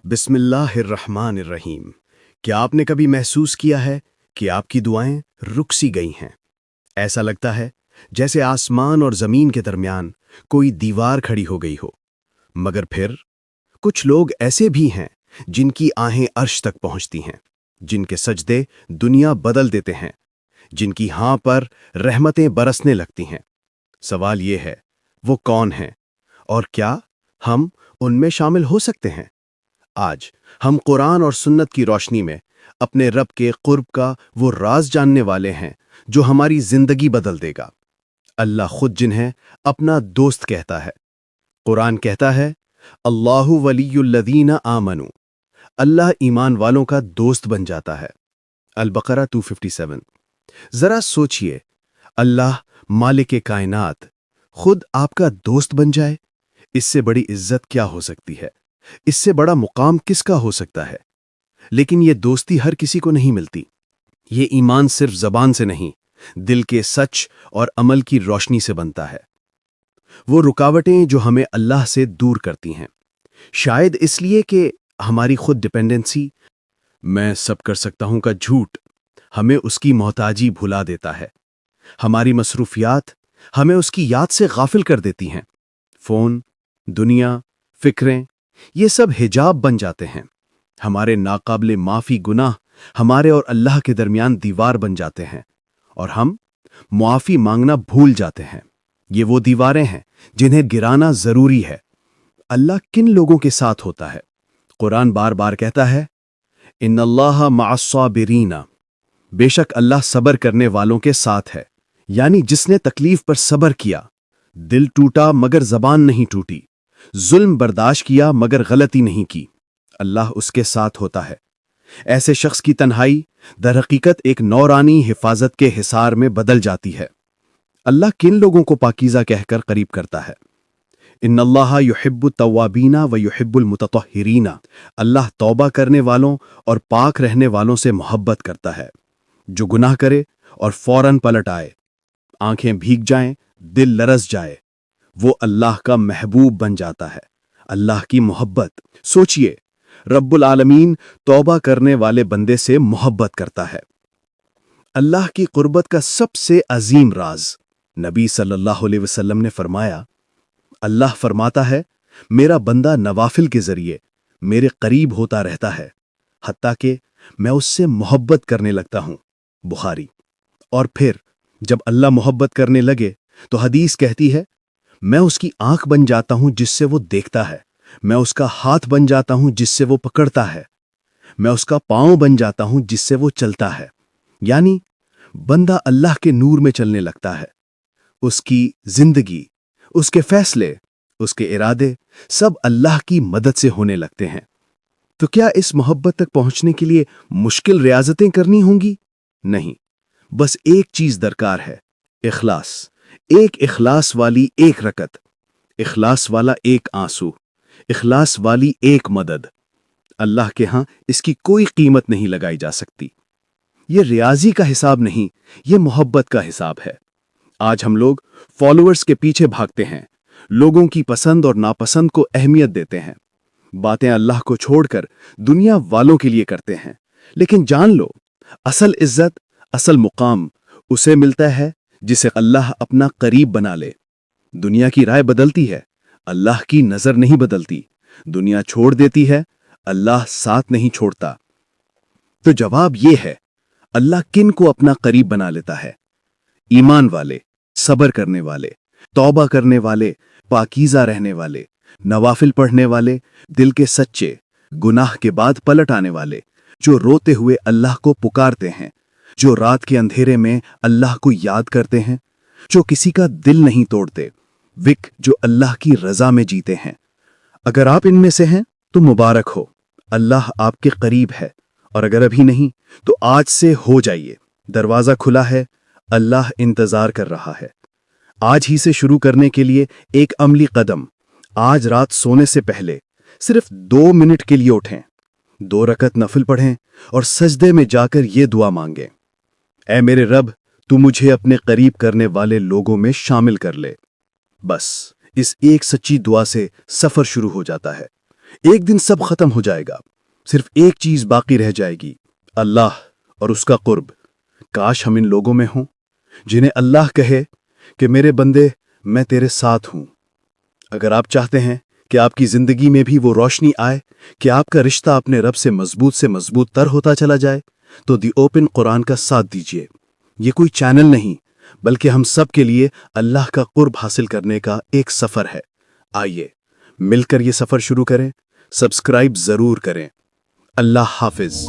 बिस्मिल्लाहिर्रहमानिर्रहीम। क्या आपने कभी महसूस किया है कि आपकी दुआएं रुक सी गई हैं? ऐसा लगता है जैसे आसमान और ज़मीन के दरमियान कोई दीवार खड़ी हो गई हो। मगर फिर कुछ लोग ऐसे भी हैं जिनकी आहें अर्श तक पहुंचती हैं, जिनके सजदे दुनिया बदल देते हैं, जिनकी हाँ पर रहमतें बरसने लगती हैं। सवाल ये है, वो कौन हैं और क्या हम उनमें शामिल हो सकते हैं? आज हम कुरान और सुन्नत की रोशनी में अपने रब के कुर्ब का वो राज जानने वाले हैं जो हमारी जिंदगी बदल देगा। अल्लाह खुद जिन्हें अपना दोस्त कहता है। कुरान कहता है, अल्लाहु वलियुल्लज़ीना आमनू, अल्लाह ईमान वालों का दोस्त बन जाता है। अल-बकरा 257। जरा सोचिए, अल्लाह मालिक कायनात खुद आपका दोस्त बन जाए, इससे बड़ी इज्जत क्या हो सकती है? इससे बड़ा मुकाम किसका हो सकता है? लेकिन ये दोस्ती हर किसी को नहीं मिलती। ये ईमान सिर्फ जबान से नहीं, दिल के सच और अमल की रोशनी से बनता है। वो रुकावटें जो हमें अल्लाह से दूर करती हैं, शायद इसलिए कि हमारी खुद डिपेंडेंसी, मैं सब कर सकता हूं का झूठ हमें उसकी मोहताजी भुला देता है। हमारी मसरूफियात हमें उसकी याद से गाफिल कर देती हैं। फोन, दुनिया, फिक्रें, ये सब हिजाब बन जाते हैं। हमारे नाकाबिले माफी गुनाह हमारे और अल्लाह के दरमियान दीवार बन जाते हैं और हम मुआफी मांगना भूल जाते हैं। ये वो दीवारें हैं जिन्हें गिराना जरूरी है। अल्लाह किन लोगों के साथ होता है? कुरान बार बार कहता है, इन्नल्लाह मअस्साबिरीना, बेशक अल्लाह सबर करने वालों के साथ है। यानी जिसने तकलीफ पर सबर किया, दिल टूटा मगर जबान नहीं टूटी, जुल्म बर्दाश्त किया मगर गलती नहीं की, अल्लाह उसके साथ होता है। ऐसे शख्स की तन्हाई दरहकीकत एक नौरानी हिफाजत के हिसार में बदल जाती है। अल्लाह किन लोगों को पाकीज़ा कहकर करीब करता है? इन्नल्लाह युहिब्बुत तव्वाबीना व युहिब्बुल मुतत्तहिरीना, अल्लाह तौबा करने वालों और पाक रहने वालों से मोहब्बत करता है। जो गुनाह करे और फौरन पलट आए, आंखें भीग जाएं, दिल लरस जाए, वो अल्लाह का महबूब बन जाता है। अल्लाह की मोहब्बत, सोचिए, रब्बुल आलमीन तौबा करने वाले बंदे से मोहब्बत करता है। अल्लाह की कुर्बत का सबसे अजीम राज, नबी सल्लल्लाहु अलैहि वसल्लम ने फरमाया, अल्लाह फरमाता है, मेरा बंदा नवाफिल के जरिए मेरे करीब होता रहता है, हत्ता कि मैं उससे मोहब्बत करने लगता हूं। बुखारी। और फिर जब अल्लाह मोहब्बत करने लगे तो हदीस कहती है, मैं उसकी आंख बन जाता हूं जिससे वो देखता है, मैं उसका हाथ बन जाता हूं जिससे वो पकड़ता है, मैं उसका पांव बन जाता हूं जिससे वो चलता है। यानी बंदा अल्लाह के नूर में चलने लगता है। उसकी जिंदगी, उसके फैसले, उसके इरादे सब अल्लाह की मदद से होने लगते हैं। तो क्या इस मोहब्बत तक पहुंचने के लिए मुश्किल रियाजतें करनी होंगी? नहीं, बस एक चीज दरकार है, इखलास। एक इखलास वाली एक रकत, इखलास वाला एक आंसू, इखलास वाली एक मदद। अल्लाह के हां इसकी कोई कीमत नहीं लगाई जा सकती। ये रियाजी का हिसाब नहीं, ये मोहब्बत का हिसाब है। आज हम लोग फॉलोअर्स के पीछे भागते हैं, लोगों की पसंद और नापसंद को अहमियत देते हैं, बातें अल्लाह को छोड़कर दुनिया वालों के लिए करते हैं। लेकिन जान लो, असल इज्जत, असल मुकाम उसे मिलता है जिसे अल्लाह अपना करीब बना ले। दुनिया की राय बदलती है, अल्लाह की नजर नहीं बदलती। दुनिया छोड़ देती है, अल्लाह साथ नहीं छोड़ता। तो जवाब यह है, अल्लाह किन को अपना करीब बना लेता है? ईमान वाले, सबर करने वाले, तौबा करने वाले, पाकीज़ा रहने वाले, नवाफिल पढ़ने वाले, दिल के सच्चे, गुनाह के बाद पलट आने वाले, जो रोते हुए अल्लाह को पुकारते हैं, जो रात के अंधेरे में अल्लाह को याद करते हैं, जो किसी का दिल नहीं तोड़ते, जो अल्लाह की रजा में जीते हैं। अगर आप इनमें से हैं तो मुबारक हो, अल्लाह आपके करीब है। और अगर अभी नहीं तो आज से हो जाइए। दरवाजा खुला है, अल्लाह इंतजार कर रहा है। आज ही से शुरू करने के लिए एक अमली कदम, आज रात सोने से पहले सिर्फ 2 मिनट के लिए उठें, 2 रकत नफिल पढ़ें और सजदे में जाकर ये दुआ मांगें, ऐ मेरे रब, तू मुझे अपने करीब करने वाले लोगों में शामिल कर ले। बस इस एक सच्ची दुआ से सफर शुरू हो जाता है। ایک دن سب ختم ہو جائے گا، صرف ایک چیز باقی رہ جائے گی، اللہ اور اس کا قرب۔ کاش ہم ان لوگوں میں ہوں جنہیں اللہ کہے کہ میرے بندے میں تیرے ساتھ ہوں۔ اگر آپ چاہتے ہیں کہ آپ کی زندگی میں بھی وہ روشنی آئے، کہ آپ کا رشتہ اپنے رب سے مضبوط تر ہوتا چلا جائے، تو دی اوپن قرآن کا ساتھ دیجیے۔ یہ کوئی چینل نہیں، بلکہ ہم سب کے لیے اللہ کا قرب حاصل کرنے کا ایک سفر ہے۔ آئیے مل کر یہ سفر شروع کریں۔ سبسکرائب ضرور کریں۔ اللہ حافظ۔